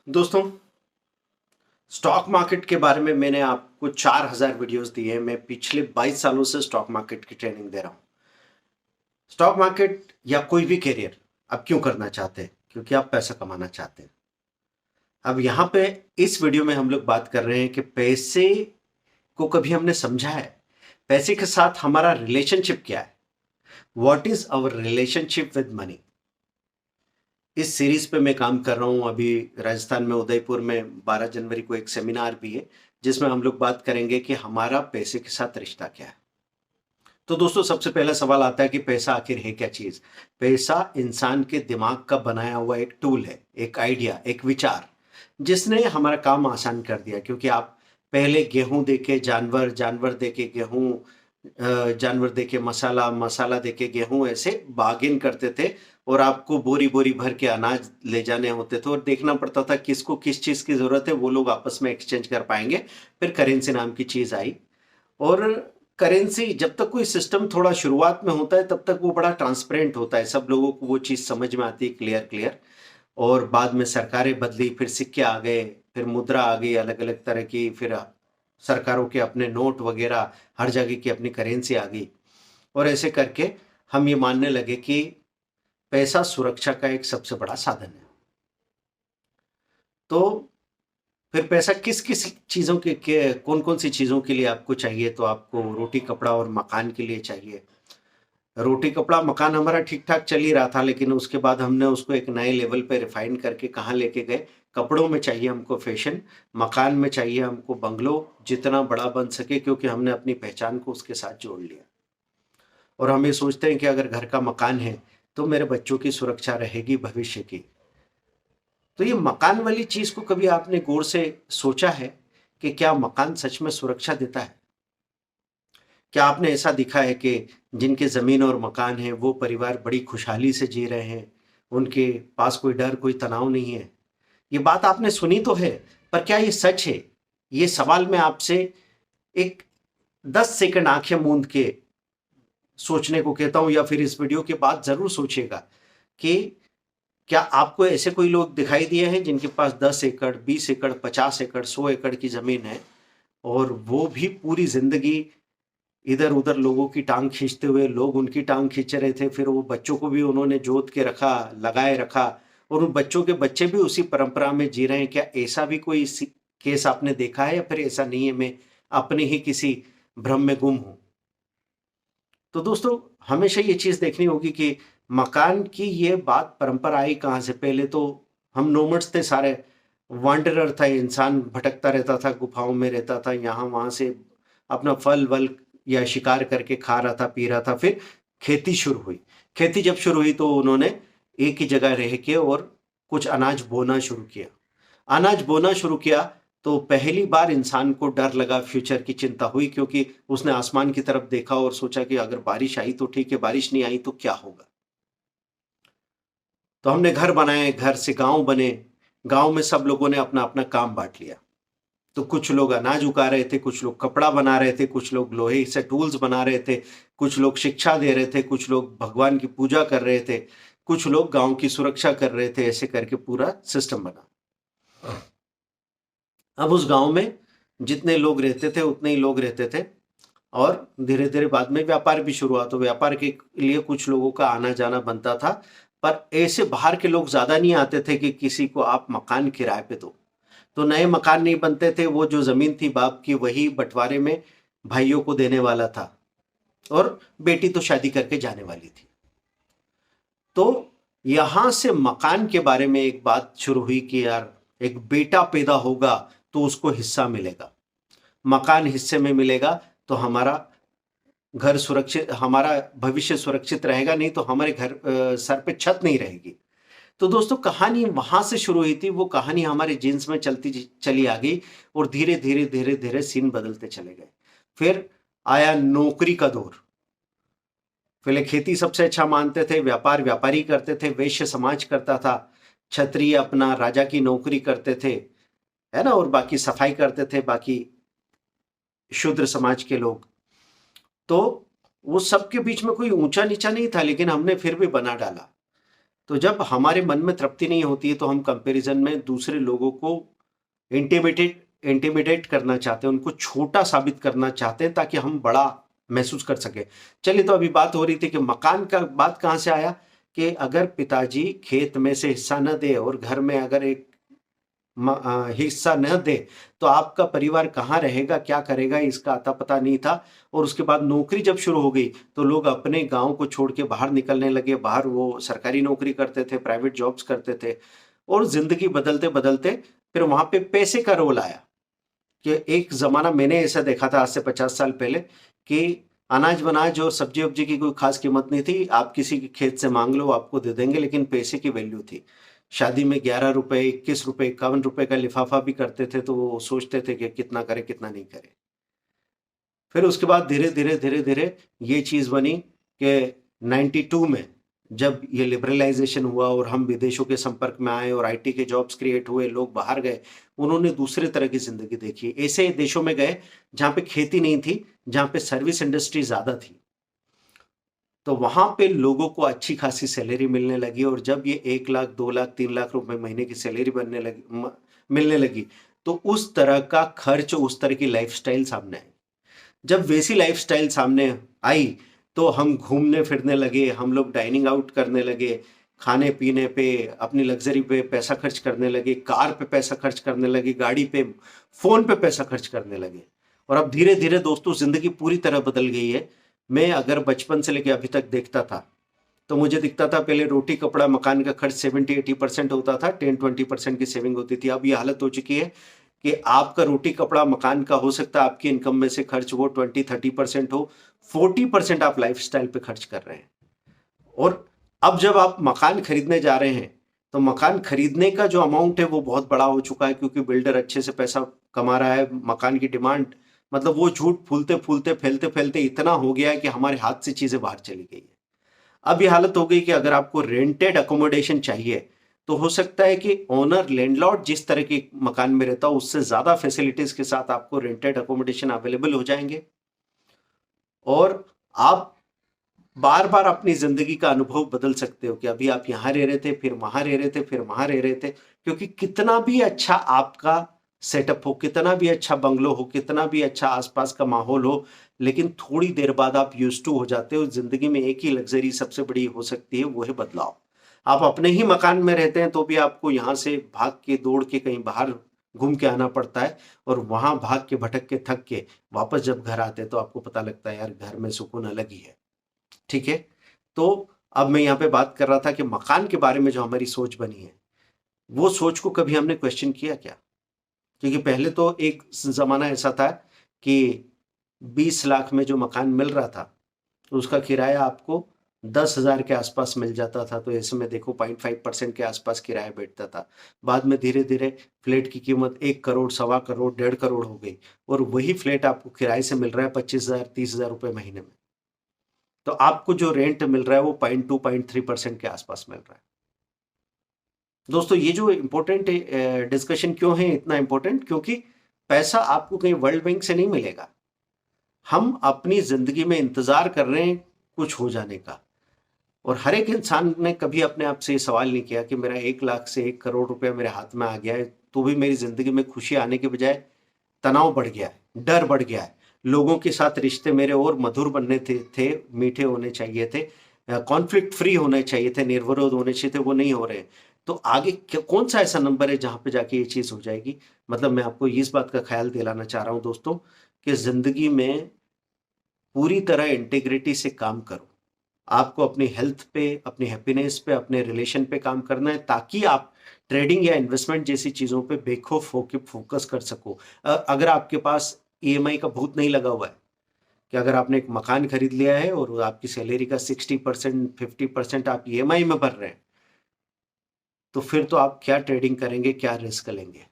दोस्तों, stock market के बारे में मैंने आपको 4000 वीडियोस दिए हैं। मैं पिछले 22 सालों से स्टॉक मार्केट की ट्रेनिंग दे रहा हूं। स्टॉक मार्केट या कोई भी करियर आप क्यों करना चाहते हैं? क्योंकि आप पैसा कमाना चाहते हैं। अब यहां पे इस वीडियो में हम लोग बात कर रहे हैं कि पैसे को कभी हमने समझा है? पैसे के साथ हमारा रिलेशनशिप क्या है? What is our relationship with money? इस सीरीज पे मैं काम कर रहा हूं। अभी राजस्थान में उदयपुर में 12 जनवरी को एक सेमिनार भी है जिसमें हम लोग बात करेंगे कि हमारा पैसे के साथ रिश्ता क्या है। तो दोस्तों, सबसे पहला सवाल आता है कि पैसा आखिर है क्या चीज? पैसा इंसान के दिमाग का बनाया हुआ एक टूल है, एक आइडिया, एक विचार, जिसने हमारा काम आसान कर दिया। क्योंकि आप पहले गेहूं देके जानवर, जानवर देके गेहूं, जानवर देके मसाला, मसाला देके गेहूं, ऐसे बार्गेन करते थे। और आपको बोरी बोरी भर के अनाज ले जाने होते थे और देखना पड़ता था किसको किस चीज की जरूरत है, वो लोग आपस में एक्सचेंज कर पाएंगे। फिर करेंसी नाम की चीज आई। और करेंसी, जब तक कोई सिस्टम थोड़ा शुरुआत में होता है तब तक वो बड़ा ट्रांसपेरेंट होता है, सब लोगों को वो चीज समझ में आती है, क्लियर क्लियर। और बाद में सरकारें बदली, फिर सिक्के आ गए, फिर मुद्रा आ गई अलग अलग तरह की, फिर सरकारों के अपने नोट वगैरह, हर जगह की अपनी करेंसी आ गई। और ऐसे करके हम ये मानने लगे कि पैसा सुरक्षा का एक सबसे बड़ा साधन है। तो फिर पैसा किस किस चीजों के कौन कौन सी चीजों के लिए आपको चाहिए? तो आपको रोटी कपड़ा और मकान के लिए चाहिए। रोटी कपड़ा मकान हमारा ठीक ठाक चल ही रहा था, लेकिन उसके बाद हमने उसको एक नए लेवल पे रिफाइन करके कहाँ लेके गए? कपड़ों में चाहिए हमको फैशन, मकान में चाहिए हमको बंगलो जितना बड़ा बन सके, क्योंकि हमने अपनी पहचान को उसके साथ जोड़ लिया। और हम ये सोचते हैं कि अगर घर का मकान है तो मेरे बच्चों की सुरक्षा रहेगी भविष्य की। तो ये मकान वाली चीज को कभी आपने गौर से सोचा है कि क्या मकान सच में सुरक्षा देता है? क्या आपने ऐसा दिखा है कि जिनके जमीन और मकान है वो परिवार बड़ी खुशहाली से जी रहे हैं, उनके पास कोई डर, कोई तनाव नहीं है? ये बात आपने सुनी तो है, पर क्या ये सच है? ये सवाल मैं आपसे एक 10 सेकंड आंखें मूंद के सोचने को कहता हूं, या फिर इस वीडियो के बाद जरूर सोचिएगा कि क्या आपको ऐसे कोई लोग दिखाई दिए हैं जिनके पास 10 एकड़, 20 एकड़, 50 एकड़, 100 एकड़ की जमीन है, और वो भी पूरी जिंदगी इधर उधर लोगों की टांग खींचते हुए, लोग उनकी टांग खींच रहे थे, फिर वो बच्चों को भी उन्होंने जोत के रखा, लगाए रखा, और उन बच्चों के बच्चे भी उसी परंपरा में जी रहे हैं? क्या ऐसा भी कोई केस आपने देखा है, या फिर ऐसा नहीं है, मैं अपने ही किसी भ्रम में गुम हूं? तो दोस्तों, हमेशा ये चीज देखनी होगी कि मकान की ये बात परंपरा आई कहाँ से। पहले तो हम नोमड्स थे सारे, वांडरर था, इंसान भटकता रहता था, गुफाओं में रहता था, यहाँ वहां से अपना फल वल या शिकार करके खा रहा था, पी रहा था। फिर खेती शुरू हुई। खेती जब शुरू हुई तो उन्होंने एक ही जगह रह के और कुछ अनाज बोना शुरू किया। अनाज बोना शुरू किया तो पहली बार इंसान को डर लगा, फ्यूचर की चिंता हुई, क्योंकि उसने आसमान की तरफ देखा और सोचा कि अगर बारिश आई तो ठीक है, बारिश नहीं आई तो क्या होगा? तो हमने घर बनाए, घर से गांव बने, गांव में सब लोगों ने अपना अपना काम बांट लिया। तो कुछ लोग अनाज उगा रहे थे, कुछ लोग कपड़ा बना रहे थे, कुछ लोग लोहे से टूल्स बना रहे थे, कुछ लोग शिक्षा दे रहे थे, कुछ लोग भगवान की पूजा कर रहे थे, कुछ लोग गांव की सुरक्षा कर रहे थे। ऐसे करके पूरा सिस्टम बना। अब उस गांव में जितने लोग रहते थे उतने ही लोग रहते थे। और धीरे धीरे बाद में व्यापार भी शुरू हुआ, तो व्यापार के लिए कुछ लोगों का आना जाना बनता था। पर ऐसे बाहर के लोग ज्यादा नहीं आते थे कि किसी को आप मकान किराए पे दो। तो नए मकान नहीं बनते थे। वो जो जमीन थी बाप की, वही बंटवारे में भाइयों को देने वाला था, और बेटी तो शादी करके जाने वाली थी। तो यहां से मकान के बारे में एक बात शुरू हुई कि यार, एक बेटा पैदा होगा तो उसको हिस्सा मिलेगा, मकान हिस्से में मिलेगा, तो हमारा घर सुरक्षित, हमारा भविष्य सुरक्षित रहेगा। नहीं तो हमारे घर सर पे छत नहीं रहेगी। तो दोस्तों, कहानी वहां से शुरू हुई थी। वो कहानी हमारे जीन्स में चलती चली आ गई, और धीरे धीरे धीरे धीरे सीन बदलते चले गए। फिर आया नौकरी का दौर। पहले खेती सबसे अच्छा मानते थे, व्यापार व्यापारी करते थे, वैश्य समाज करता था, क्षत्रिय अपना राजा की नौकरी करते थे, है ना, और बाकी सफाई करते थे, बाकी शूद्र समाज के लोग। तो वो सबके बीच में कोई ऊंचा नीचा नहीं था, लेकिन हमने फिर भी बना डाला। तो जब हमारे मन में तृप्ति नहीं होती है तो हम कंपैरिजन में दूसरे लोगों को इंटिमिडेट करना चाहते हैं, उनको छोटा साबित करना चाहते हैं ताकि हम बड़ा महसूस कर सके। चलिए, तो अभी बात हो रही थी कि मकान का बात कहाँ से आया कि अगर पिताजी खेत में से हिस्सा न दे और घर में अगर एक हिस्सा न दे तो आपका परिवार कहाँ रहेगा, क्या करेगा, इसका अता पता नहीं था। और उसके बाद नौकरी जब शुरू हो गई तो लोग अपने गांव को छोड़ के बाहर निकलने लगे, बाहर वो सरकारी नौकरी करते थे, प्राइवेट जॉब्स करते थे, और जिंदगी बदलते बदलते फिर वहां पे पैसे का रोल आया। कि एक जमाना मैंने ऐसा देखा था आज से 50 साल पहले कि अनाज वनाज और सब्जी वब्जी की कोई खास कीमत नहीं थी, आप किसी के खेत से मांग लो आपको दे देंगे, लेकिन पैसे की वैल्यू थी। शादी में 11 रुपए, 21 रुपए, 51 रुपए का लिफाफा भी करते थे तो वो सोचते थे कि कितना करे कितना नहीं करे। फिर उसके बाद धीरे धीरे धीरे धीरे ये चीज बनी कि 92 में जब ये लिबरलाइजेशन हुआ और हम विदेशों के संपर्क में आए और आईटी के जॉब्स क्रिएट हुए, लोग बाहर गए, उन्होंने दूसरे तरह की जिंदगी देखी। ऐसे देशों में गए जहां पे खेती नहीं थी, जहां पे सर्विस इंडस्ट्री ज्यादा थी, तो वहां पे लोगों को अच्छी खासी सैलरी मिलने लगी। और जब ये 1 लाख, 2 लाख, 3 लाख रुपए महीने की सैलरी मिलने लगी तो उस तरह का खर्च, उस तरह की लाइफस्टाइल सामने आई। जब वैसी लाइफस्टाइल सामने आई तो हम घूमने फिरने लगे, हम लोग डाइनिंग आउट करने लगे, खाने पीने पे, अपनी लग्जरी पे पैसा खर्च करने लगे, कार पे पैसा खर्च करने लगे, गाड़ी पे, फोन पे पैसा खर्च करने लगे। और अब धीरे धीरे दोस्तों जिंदगी पूरी तरह बदल गई है। मैं अगर बचपन से लेकर अभी तक देखता था तो मुझे दिखता था पहले रोटी कपड़ा मकान का खर्च 70-80% होता था, 10-20% की सेविंग होती थी। अब ये हालत हो चुकी है कि आपका रोटी कपड़ा मकान का हो सकता है आपकी इनकम में से खर्च वो 20-30% हो, 40% आप लाइफस्टाइल पे खर्च कर रहे हैं। और अब जब आप मकान खरीदने जा रहे हैं तो मकान खरीदने का जो अमाउंट है वो बहुत बड़ा हो चुका है, क्योंकि बिल्डर अच्छे से पैसा कमा रहा है। मकान की डिमांड, मतलब वो झूठ फूलते फूलते फैलते फैलते इतना हो गया है कि हमारे हाथ से चीजें बाहर चली गई है। अब ये हालत हो गई कि अगर आपको रेंटेड अकोमोडेशन चाहिए तो हो सकता है कि ओनर, लैंडलॉर्ड जिस तरह के मकान में रहता हो उससे ज्यादा फैसिलिटीज के साथ आपको रेंटेड अकोमोडेशन अवेलेबल हो जाएंगे, और आप बार बार अपनी जिंदगी का अनुभव बदल सकते हो कि अभी आप यहां रह रहे थे, फिर वहां रह रहे थे, फिर वहां रह रहे थे। क्योंकि कितना भी अच्छा आपका सेटअप हो, कितना भी अच्छा बंगलो हो, कितना भी अच्छा आसपास का माहौल हो, लेकिन थोड़ी देर बाद आप यूज्ड टू हो जाते हो। जिंदगी में एक ही लग्जरी सबसे बड़ी हो सकती है, वो है बदलाव। आप अपने ही मकान में रहते हैं तो भी आपको यहां से भाग के दौड़ के कहीं बाहर घूम के आना पड़ता है, और वहां भाग के भटक के थक के वापस जब घर आते हैं तो आपको पता लगता है यार घर में सुकून अलग ही है। ठीक है, तो अब मैं यहाँ पे बात कर रहा था कि मकान के बारे में जो हमारी सोच बनी है, वो सोच को कभी हमने क्वेश्चन किया क्या? क्योंकि पहले तो एक जमाना ऐसा था कि 20 लाख में जो मकान मिल रहा था तो उसका किराया आपको 10,000 के आसपास मिल जाता था। तो ऐसे में देखो 0.5% के आसपास किराया बैठता था। बाद में धीरे धीरे फ्लैट की कीमत 1 करोड़, 1.25 करोड़, 1.5 करोड़ हो गई, और वही फ्लैट आपको किराए से मिल रहा है 25,000, 30,000 रुपए महीने में। तो आपको जो रेंट मिल रहा है वो 0.2-0.3% के आसपास मिल रहा है। दोस्तों ये जो इम्पोर्टेंट डिस्कशन क्यों है इतना इम्पोर्टेंट, क्योंकि पैसा आपको कहीं वर्ल्ड बैंक से नहीं मिलेगा। हम अपनी जिंदगी में इंतजार कर रहे हैं कुछ हो जाने का, और हर एक इंसान ने कभी अपने आप से ये सवाल नहीं किया कि मेरा 1 लाख से 1 करोड़ रुपया मेरे हाथ में आ गया है तो भी मेरी जिंदगी में खुशी आने के बजाय तनाव बढ़ गया है, डर बढ़ गया है। लोगों के साथ रिश्ते मेरे और मधुर बनने थे मीठे होने चाहिए थे, कॉन्फ्लिक्ट फ्री होने चाहिए थे, निर्विरोध होने चाहिए थे, वो नहीं हो रहे। तो आगे कौन सा ऐसा नंबर है जहां पे जाके ये चीज हो जाएगी? मतलब मैं आपको इस बात का ख्याल दिलाना चाह रहा हूं दोस्तों कि जिंदगी में पूरी तरह इंटीग्रिटी से काम करो। आपको अपनी हेल्थ पे, अपनी हैप्पीनेस पे, अपने रिलेशन पे काम करना है ताकि आप ट्रेडिंग या इन्वेस्टमेंट जैसी चीजों पे बेखौफ होकर फोकस कर सको। अगर आपके पास ईएमआई का भूत नहीं लगा हुआ है कि अगर आपने एक मकान खरीद लिया है और आपकी सैलरी का 60%, 50% आप ईएमआई में भर रहे हैं, तो फिर तो आप क्या ट्रेडिंग करेंगे, क्या रिस्क लेंगे?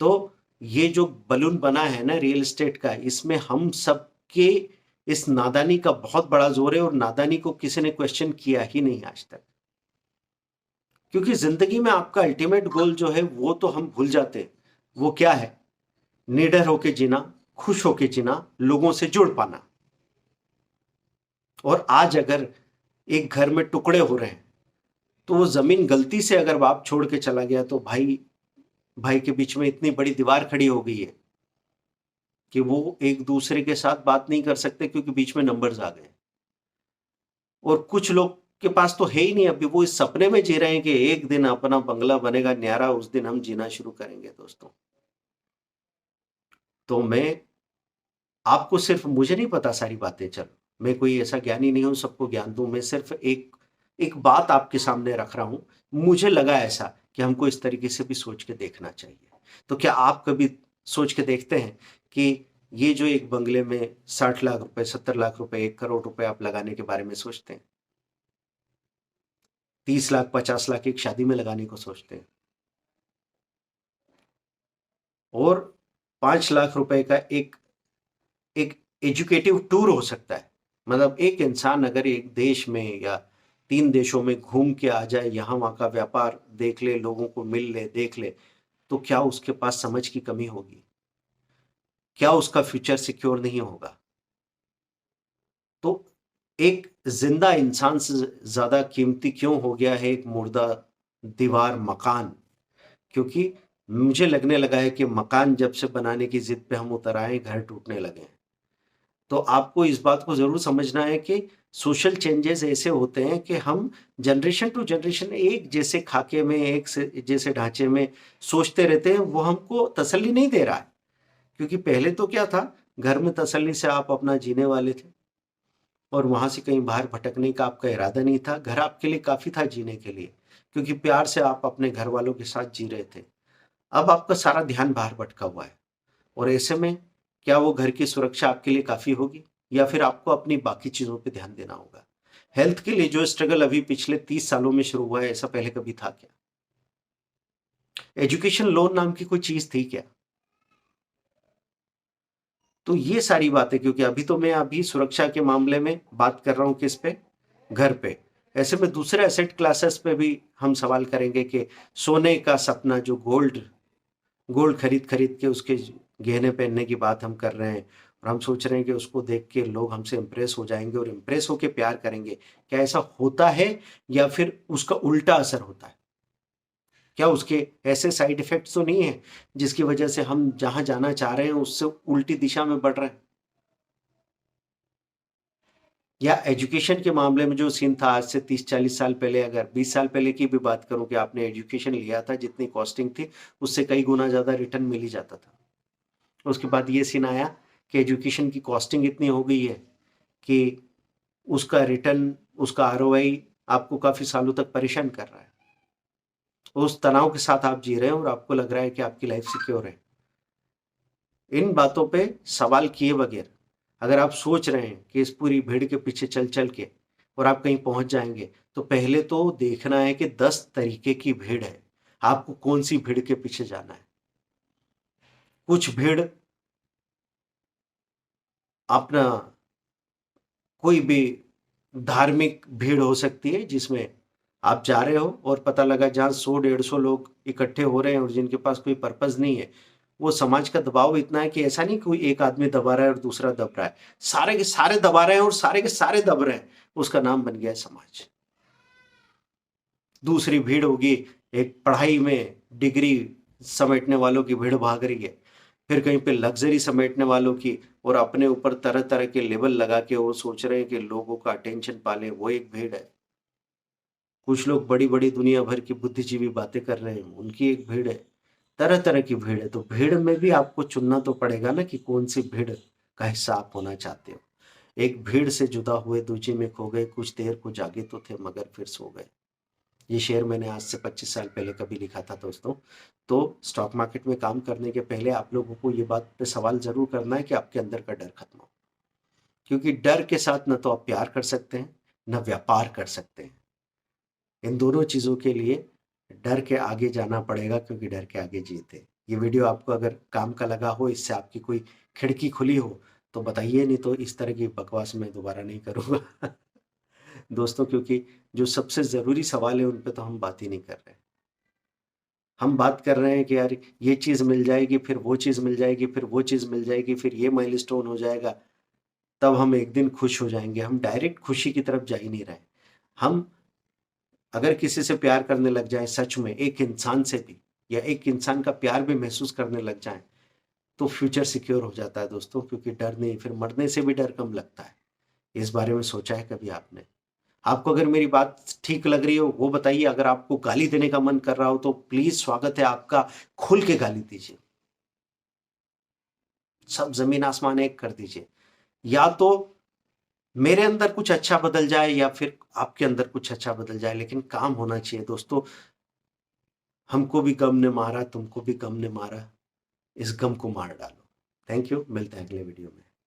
तो ये जो बलून बना है ना रियल एस्टेट का, इसमें हम सब के इस नादानी का बहुत बड़ा जोर है, और नादानी को किसी ने क्वेश्चन किया ही नहीं आज तक। क्योंकि जिंदगी में आपका अल्टीमेट गोल जो है वो तो हम भूल जाते हैं। वो क्या है? निडर होके जीना, खुश होके जीना, लोगों से जुड़ पाना। और आज अगर एक घर में टुकड़े हो रहे हैं तो वो जमीन गलती से अगर बाप छोड़ के चला गया तो भाई भाई के बीच में इतनी बड़ी दीवार खड़ी हो गई है कि वो एक दूसरे के साथ बात नहीं कर सकते क्योंकि बीच में नंबर्स आ गए। और कुछ लोग के पास तो है ही नहीं, अभी वो इस सपने में जी रहे हैं कि एक दिन अपना बंगला बनेगा न्यारा, उस दिन हम जीना शुरू करेंगे दोस्तों। तो मैं आपको सिर्फ, मुझे नहीं पता सारी बातें, चलो मैं कोई ऐसा ज्ञानी नहीं हूं सबको ज्ञान दूं, मैं सिर्फ एक एक बात आपके सामने रख रहा हूं। मुझे लगा ऐसा कि हमको इस तरीके से भी सोच के देखना चाहिए। तो क्या आप कभी सोच के देखते हैं कि ये जो एक बंगले में 60 लाख रुपए, 70 लाख रुपए, 1 करोड़ रुपए आप लगाने के बारे में सोचते हैं? 30 लाख, 50 लाख एक शादी में लगाने को सोचते हैं, और 5 लाख रुपए का एक एक एजुकेटिव टूर हो सकता है। मतलब एक इंसान अगर एक देश में या 3 देशों में घूम के आ जाए, यहाँ वहाँ का व्यापार देख ले, लोगों को मिल ले, देख ले, तो क्या उसके पास समझ की कमी होगी? क्या उसका फ्यूचर सिक्योर नहीं होगा? तो एक जिंदा इंसान से ज्यादा कीमती क्यों हो गया है एक मुर्दा दीवार, मकान? क्योंकि मुझे लगने लगा है कि मकान जब से बनाने की जिद पे हम उतर आए, घर टूटने लगे हैं। तो आपको इस बात को जरूर समझना है कि सोशल चेंजेस ऐसे होते हैं कि हम जनरेशन टू जनरेशन एक जैसे खाके में, एक जैसे ढांचे में सोचते रहते हैं, वो हमको तसल्ली नहीं दे रहा है। क्योंकि पहले तो क्या था, घर में तसल्ली से आप अपना जीने वाले थे और वहां से कहीं बाहर भटकने का आपका इरादा नहीं था। घर आपके लिए काफी था जीने के लिए, क्योंकि प्यार से आप अपने घर वालों के साथ जी रहे थे। अब आपका सारा ध्यान बाहर भटका हुआ है, और ऐसे में क्या वो घर की सुरक्षा आपके लिए काफी होगी, या फिर आपको अपनी बाकी चीजों पे ध्यान देना होगा? हेल्थ के लिए जो स्ट्रगल अभी पिछले 30 सालों में शुरू हुआ है, ऐसा पहले कभी था क्या? एजुकेशन लोन नाम की कोई चीज थी क्या? तो ये सारी बातें, क्योंकि अभी तो मैं अभी सुरक्षा के मामले में बात कर रहा हूं, किस पे? घर पे। ऐसे में दूसरे एसेट क्लासेस पे भी हम सवाल करेंगे कि सोने का सपना, जो गोल्ड गोल्ड खरीद खरीद के उसके गहने पहनने की बात हम कर रहे हैं, और हम सोच रहे हैं कि उसको देख के लोग हमसे इंप्रेस हो जाएंगे और इंप्रेस होके प्यार करेंगे। क्या ऐसा होता है, या फिर उसका उल्टा असर होता है? क्या उसके ऐसे साइड इफेक्ट्स तो नहीं है जिसकी वजह से हम जहां जाना चाह रहे हैं उससे उल्टी दिशा में बढ़ रहे हैं? या एजुकेशन के मामले में जो सीन था आज से 30-40 साल पहले, अगर 20 साल पहले की भी बात करूं कि आपने एजुकेशन लिया था, जितनी कॉस्टिंग थी उससे कई गुना ज्यादा रिटर्न मिल ही जाता था। उसके बाद ये सीन आया कि एजुकेशन की कॉस्टिंग इतनी हो गई है कि उसका रिटर्न, उसका आरओआई आपको काफी सालों तक परेशान कर रहा है। उस तनाव के साथ आप जी रहे हैं और आपको लग रहा है कि आपकी लाइफ सिक्योर है। इन बातों पे सवाल किए बगैर अगर आप सोच रहे हैं कि इस पूरी भीड़ के पीछे चल चल के और आप कहीं पहुंच जाएंगे, तो पहले तो देखना है कि 10 तरीके की भीड़ है, आपको कौन सी भीड़ के पीछे जाना है। कुछ भीड़ अपना, कोई भी धार्मिक भीड़ हो सकती है जिसमें आप जा रहे हो और पता लगा जहाँ 100-150 लोग इकट्ठे हो रहे हैं और जिनके पास कोई पर्पज नहीं है। वो समाज का दबाव इतना है कि ऐसा नहीं कोई एक आदमी दबा रहा है और दूसरा दब रहा है, सारे के सारे दबा रहे हैं और सारे के सारे दब रहे हैं। उसका नाम बन गया है समाज। दूसरी भीड़ होगी, एक पढ़ाई में डिग्री समेटने वालों की भीड़ भाग रही है, फिर कहीं पे लग्जरी समेटने वालों की, और अपने ऊपर तरह तरह के लेबल लगा के वो सोच रहे हैं कि लोगों का अटेंशन पाले, वो एक भीड़ है। कुछ लोग बड़ी बड़ी दुनिया भर की बुद्धिजीवी बातें कर रहे हैं, उनकी एक भीड़ है। तरह तरह की भीड़ है। तो भीड़ में भी आपको चुनना तो पड़ेगा ना कि कौन सी भीड़ का हिस्सा आप होना चाहते हो। एक भीड़ से जुदा हुए दूजी में खो गए, कुछ देर को जागे तो थे मगर फिर सो गए। ये शेर मैंने आज से 25 साल पहले कभी लिखा था दोस्तों। तो स्टॉक मार्केट में काम करने के पहले आप लोगों को ये बात पे सवाल जरूर करना है कि आपके अंदर का डर खत्म हो। क्योंकि डर के साथ न तो आप प्यार कर सकते हैं, न व्यापार कर सकते हैं। इन दोनों चीजों के लिए डर के आगे जाना पड़ेगा, क्योंकि डर के आगे जीत है। ये वीडियो आपको अगर काम का लगा हो, इससे आपकी कोई खिड़की खुली हो, तो बताइए, नहीं तो इस तरह की बकवास मैं दोबारा नहीं करूंगा दोस्तों। क्योंकि जो सबसे जरूरी सवाल है उन पे तो हम बात ही नहीं कर रहे। हम बात कर रहे हैं कि यार ये चीज मिल जाएगी, फिर वो चीज मिल जाएगी, फिर वो चीज मिल जाएगी, फिर ये माइलस्टोन हो जाएगा, तब हम एक दिन खुश हो जाएंगे। हम डायरेक्ट खुशी की तरफ जा ही नहीं रहे। हम अगर किसी से प्यार करने लग जाए सच में, एक इंसान से भी, या एक इंसान का प्यार भी महसूस करने लग जाए, तो फ्यूचर सिक्योर हो जाता है दोस्तों, क्योंकि डर नहीं, फिर मरने से भी डर कम लगता है। इस बारे में सोचा है कभी आपने? आपको अगर मेरी बात ठीक लग रही हो वो बताइए। अगर आपको गाली देने का मन कर रहा हो तो प्लीज स्वागत है आपका, खुल के गाली दीजिए, सब जमीन आसमान एक कर दीजिए। या तो मेरे अंदर कुछ अच्छा बदल जाए या फिर आपके अंदर कुछ अच्छा बदल जाए, लेकिन काम होना चाहिए दोस्तों। हमको भी गम ने मारा, तुमको भी गम ने मारा, इस गम को मार डालो। थैंक यू, मिलते हैं अगले वीडियो में।